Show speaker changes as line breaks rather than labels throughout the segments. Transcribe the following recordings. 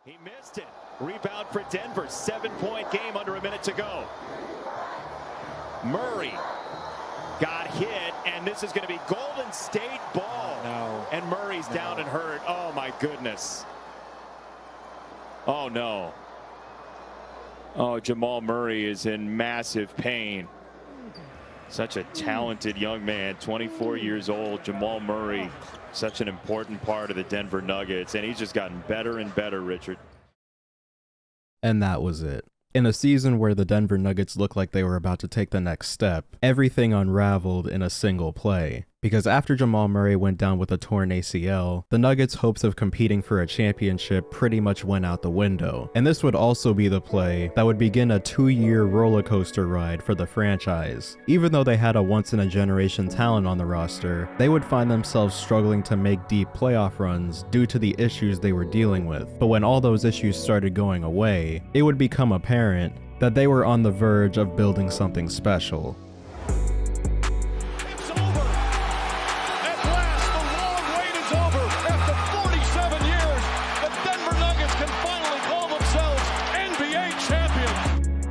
He missed it. Rebound for Denver. 7-point game under a minute to go. Murray got hit, and this is going to be Golden State ball.
No.
And Murray's down and hurt. Oh, my goodness. Oh, no. Oh, Jamal Murray is in massive pain. Such a talented young man, 24 years old. Jamal Murray, such an important part of the Denver Nuggets, and he's just gotten better and better, Richard.
And that was it. In a season where the Denver Nuggets looked like they were about to take the next step, everything unraveled in a single play. Because after Jamal Murray went down with a torn ACL, the Nuggets' hopes of competing for a championship pretty much went out the window. And this would also be the play that would begin a 2-year roller coaster ride for the franchise. Even though they had a once-in-a-generation talent on the roster, they would find themselves struggling to make deep playoff runs due to the issues they were dealing with. But when all those issues started going away, it would become apparent that they were on the verge of building something special.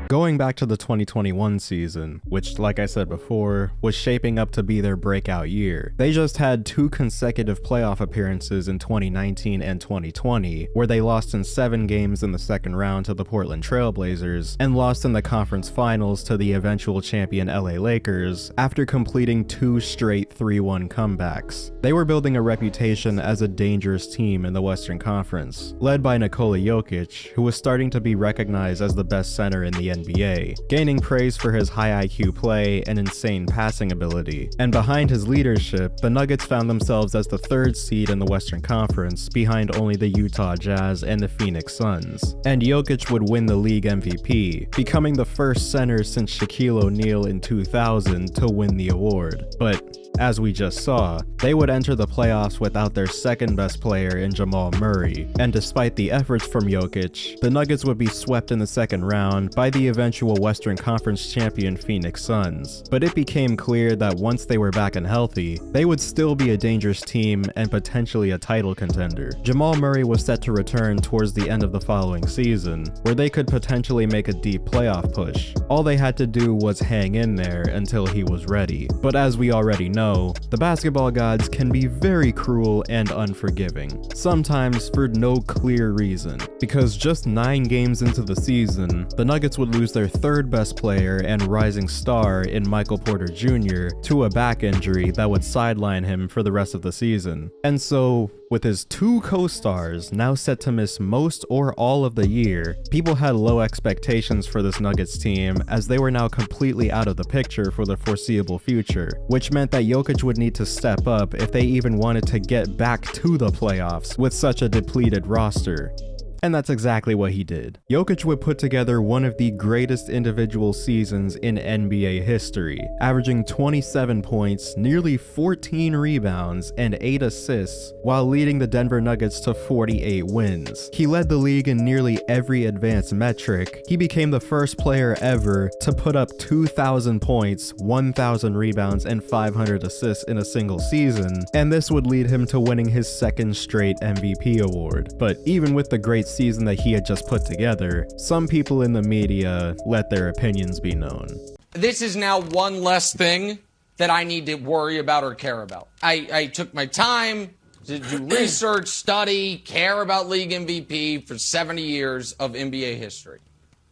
Going back to the 2021 season, which, like I said before, was shaping up to be their breakout year, they just had 2 consecutive playoff appearances in 2019 and 2020, where they lost in 7 games in the second round to the Portland Trail Blazers, and lost in the conference finals to the eventual champion LA Lakers, after completing 2 straight 3-1 comebacks. They were building a reputation as a dangerous team in the Western Conference, led by Nikola Jokic, who was starting to be recognized as the best center in the NBA, gaining praise for his high IQ play and insane passing ability. And behind his leadership, the Nuggets found themselves as the 3rd seed in the Western Conference, behind only the Utah Jazz and the Phoenix Suns. And Jokic would win the league MVP, becoming the first center since Shaquille O'Neal in 2000 to win the award. But as we just saw, they would enter the playoffs without their second best player in Jamal Murray, and despite the efforts from Jokic, the Nuggets would be swept in the second round by the eventual Western Conference champion Phoenix Suns. But it became clear that once they were back and healthy, they would still be a dangerous team and potentially a title contender. Jamal Murray was set to return towards the end of the following season, where they could potentially make a deep playoff push. All they had to do was hang in there until he was ready. But as we already know, the basketball gods can be very cruel and unforgiving, sometimes for no clear reason, because just 9 games into the season, the Nuggets would lose their 3rd best player and rising star in Michael Porter Jr. to a back injury that would sideline him for the rest of the season. And so, with his 2 co-stars now set to miss most or all of the year, people had low expectations for this Nuggets team as they were now completely out of the picture for the foreseeable future, which meant that Jokic would need to step up if they even wanted to get back to the playoffs with such a depleted roster. And that's exactly what he did. Jokic would put together one of the greatest individual seasons in NBA history, averaging 27 points, nearly 14 rebounds, and 8 assists, while leading the Denver Nuggets to 48 wins. He led the league in nearly every advanced metric. He became the first player ever to put up 2,000 points, 1,000 rebounds, and 500 assists in a single season, and this would lead him to winning his 2nd straight MVP award. But even with the great season that he had just put together, some people in the media let their opinions be known.
This is now one less thing that I need to worry about or care about. I took my time to do research, study, care about league MVP for 70 years of NBA history.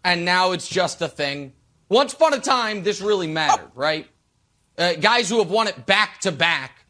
And now it's just a thing. Once upon a time, this really mattered, right? Guys who have won it back to back.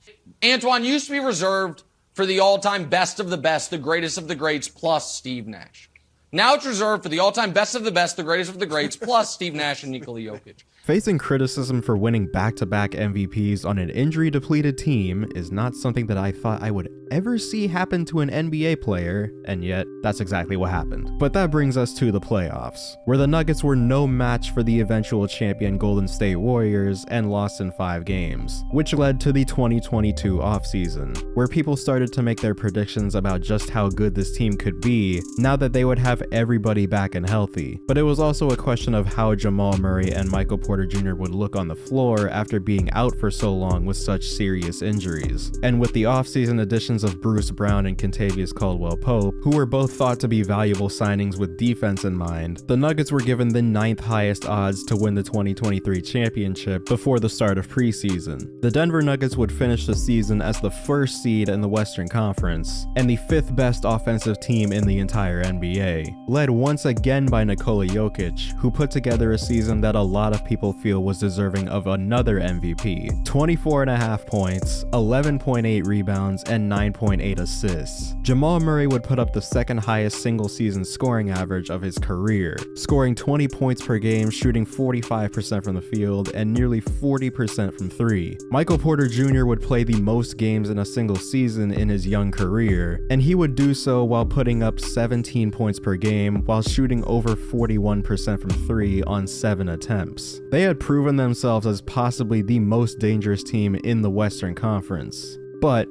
Antoine used to be reserved for the all-time best of the best, the greatest of the greats, plus Steve Nash. Now it's reserved for the all-time best of the best, the greatest of the greats, plus Steve Nash and Nikola Jokic.
Facing criticism for winning back-to-back MVPs on an injury-depleted team is not something that I thought I would ever see happen to an NBA player, and yet that's exactly what happened. But that brings us to the playoffs, where the Nuggets were no match for the eventual champion Golden State Warriors and lost in 5 games, which led to the 2022 offseason, where people started to make their predictions about just how good this team could be now that they would have everybody back and healthy. But it was also a question of how Jamal Murray and Michael Porter Porter Jr. would look on the floor after being out for so long with such serious injuries. And with the offseason additions of Bruce Brown and Kentavious Caldwell-Pope, who were both thought to be valuable signings with defense in mind, the Nuggets were given the 9th highest odds to win the 2023 championship before the start of preseason. The Denver Nuggets would finish the season as the 1st seed in the Western Conference and the 5th best offensive team in the entire NBA, led once again by Nikola Jokic, who put together a season that a lot of people feel was deserving of another MVP. 24.5 points, 11.8 rebounds, and 9.8 assists. Jamal Murray would put up the 2nd highest single season scoring average of his career, scoring 20 points per game, shooting 45% from the field, and nearly 40% from 3. Michael Porter Jr. would play the most games in a single season in his young career, and he would do so while putting up 17 points per game while shooting over 41% from 3 on 7 attempts. They had proven themselves as possibly the most dangerous team in the Western Conference, but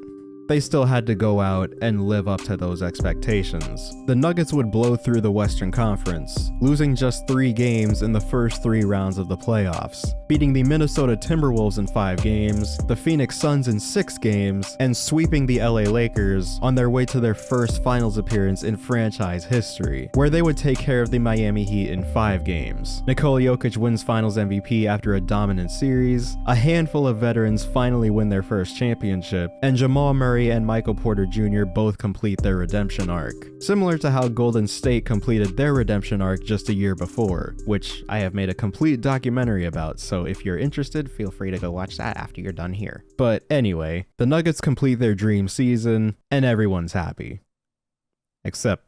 they still had to go out and live up to those expectations. The Nuggets would blow through the Western Conference, losing just 3 games in the first 3 rounds of the playoffs, beating the Minnesota Timberwolves in 5 games, the Phoenix Suns in 6 games, and sweeping the LA Lakers on their way to their first finals appearance in franchise history, where they would take care of the Miami Heat in 5 games. Nikola Jokic wins finals MVP after a dominant series, a handful of veterans finally win their first championship, and Jamal Murray and Michael Porter Jr. both complete their redemption arc, similar to how Golden State completed their redemption arc just a year before, which I have made a complete documentary about, so if you're interested, feel free to go watch that after you're done here. But anyway, the Nuggets complete their dream season, and everyone's happy. Except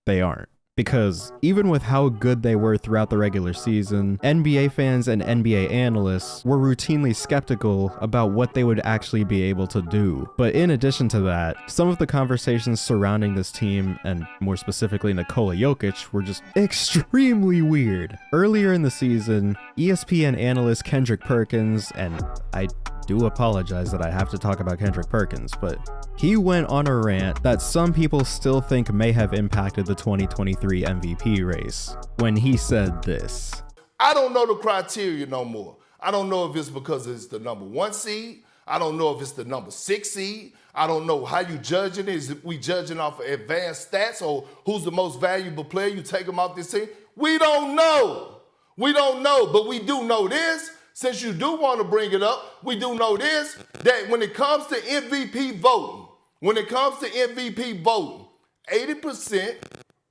they aren't. Because even with how good they were throughout the regular season, NBA fans and NBA analysts were routinely skeptical about what they would actually be able to do. But in addition to that, some of the conversations surrounding this team, and more specifically Nikola Jokic, were just extremely weird. Earlier in the season, ESPN analyst Kendrick Perkins, and I do apologize that I have to talk about Kendrick Perkins, but he went on a rant that some people still think may have impacted the 2023 MVP race when he said this.
I don't know the criteria no more. I don't know if it's because it's the number 1 seed. I don't know if it's the number 6 seed. I don't know how you judging it. Is we judging off of advanced stats or who's the most valuable player? You take them off this team. We don't know. We don't know, but we do know this. Since you do want to bring it up, we do know this, that when it comes to MVP voting, 80%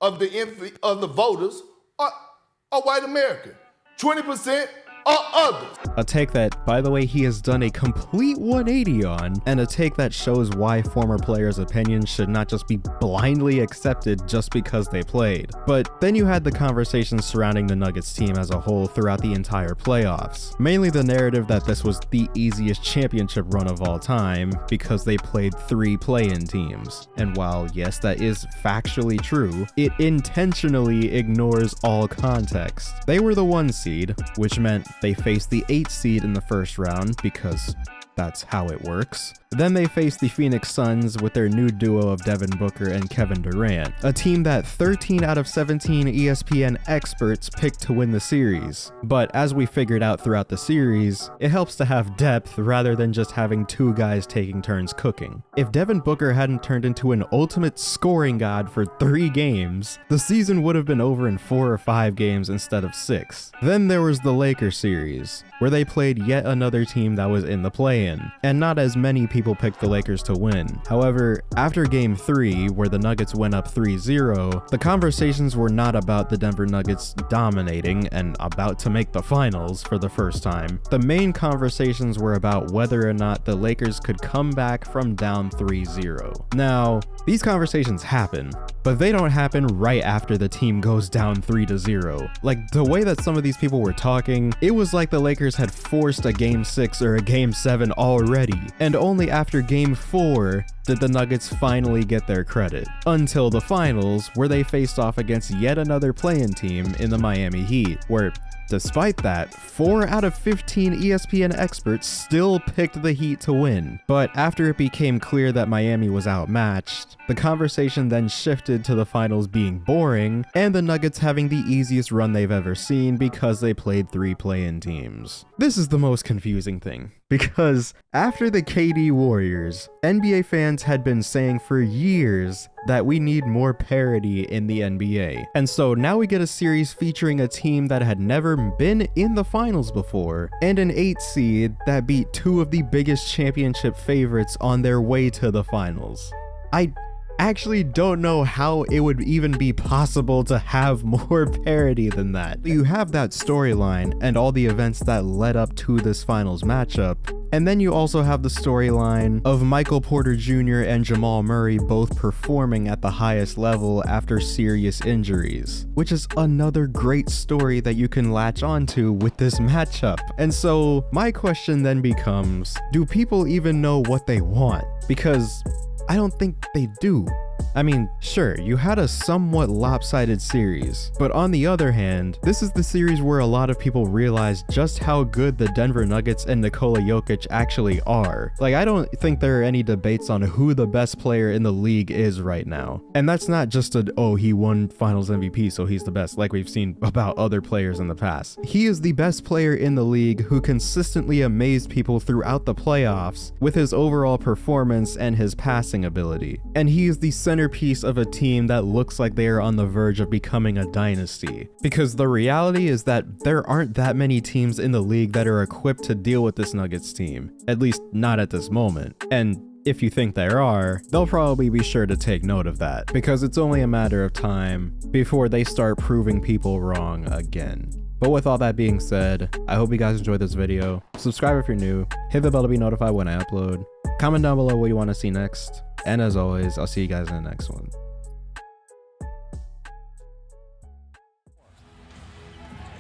of the voters are white American. 20% are others.
A take that, by the way, he has done a complete 180 on, and a take that shows why former players' opinions should not just be blindly accepted just because they played. But then you had the conversations surrounding the Nuggets team as a whole throughout the entire playoffs. Mainly the narrative that this was the easiest championship run of all time because they played 3 play-in teams. And while yes, that is factually true, it intentionally ignores all context. They were the 1 seed, which meant they faced the 8th seed in the first round because that's how it works. Then they faced the Phoenix Suns with their new duo of Devin Booker and Kevin Durant, a team that 13 out of 17 ESPN experts picked to win the series. But as we figured out throughout the series, it helps to have depth rather than just having 2 guys taking turns cooking. If Devin Booker hadn't turned into an ultimate scoring god for 3 games, the season would have been over in 4 or 5 games instead of 6. Then there was the Lakers series, where they played yet another team that was in the play-in, and not as many people picked the Lakers to win. However, after Game 3, where the Nuggets went up 3-0, the conversations were not about the Denver Nuggets dominating and about to make the finals for the first time. The main conversations were about whether or not the Lakers could come back from down 3-0. Now, these conversations happen, but they don't happen right after the team goes down 3-0. Like, the way that some of these people were talking, it was like the Lakers had forced a Game 6 or a Game 7 already, and only after Game 4 did the Nuggets finally get their credit. Until the finals, where they faced off against yet another play-in team in the Miami Heat, where Despite that, 4 out of 15 ESPN experts still picked the Heat to win. But after it became clear that Miami was outmatched, the conversation then shifted to the finals being boring and the Nuggets having the easiest run they've ever seen because they played 3 play-in teams. This is the most confusing thing, because after the KD Warriors, NBA fans had been saying for years that we need more parity in the NBA. And so now we get a series featuring a team that had never been in the finals before, and an 8 seed that beat 2 of the biggest championship favorites on their way to the finals. I actually don't know how it would even be possible to have more parity than that. You have that storyline and all the events that led up to this finals matchup, and then you also have the storyline of Michael Porter Jr. and Jamal Murray both performing at the highest level after serious injuries, which is another great story that you can latch onto with this matchup. And so my question then becomes, do people even know what they want? Because I don't think they do. I mean, sure, you had a somewhat lopsided series, but on the other hand, this is the series where a lot of people realized just how good the Denver Nuggets and Nikola Jokic actually are. Like, I don't think there are any debates on who the best player in the league is right now. And that's not just oh, he won finals MVP, so he's the best, like we've seen about other players in the past. He is the best player in the league who consistently amazed people throughout the playoffs with his overall performance and his passing ability. And he is the centerpiece of a team that looks like they are on the verge of becoming a dynasty. Because the reality is that there aren't that many teams in the league that are equipped to deal with this Nuggets team, at least not at this moment. And if you think there are, they'll probably be sure to take note of that, because it's only a matter of time before they start proving people wrong again. But with all that being said, I hope you guys enjoyed this video. Subscribe if you're new, hit the bell to be notified when I upload, comment down below what you want to see next, and as always, I'll see you guys in the next one.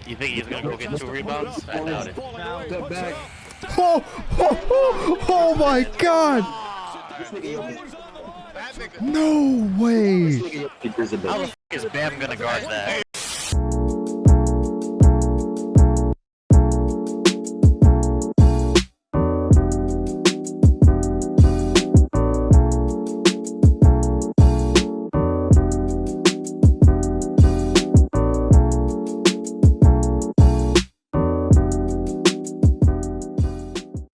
You think he's gonna go get 2 rebounds? I doubt it.
Oh my god! No way!
How the f is Bam gonna guard that?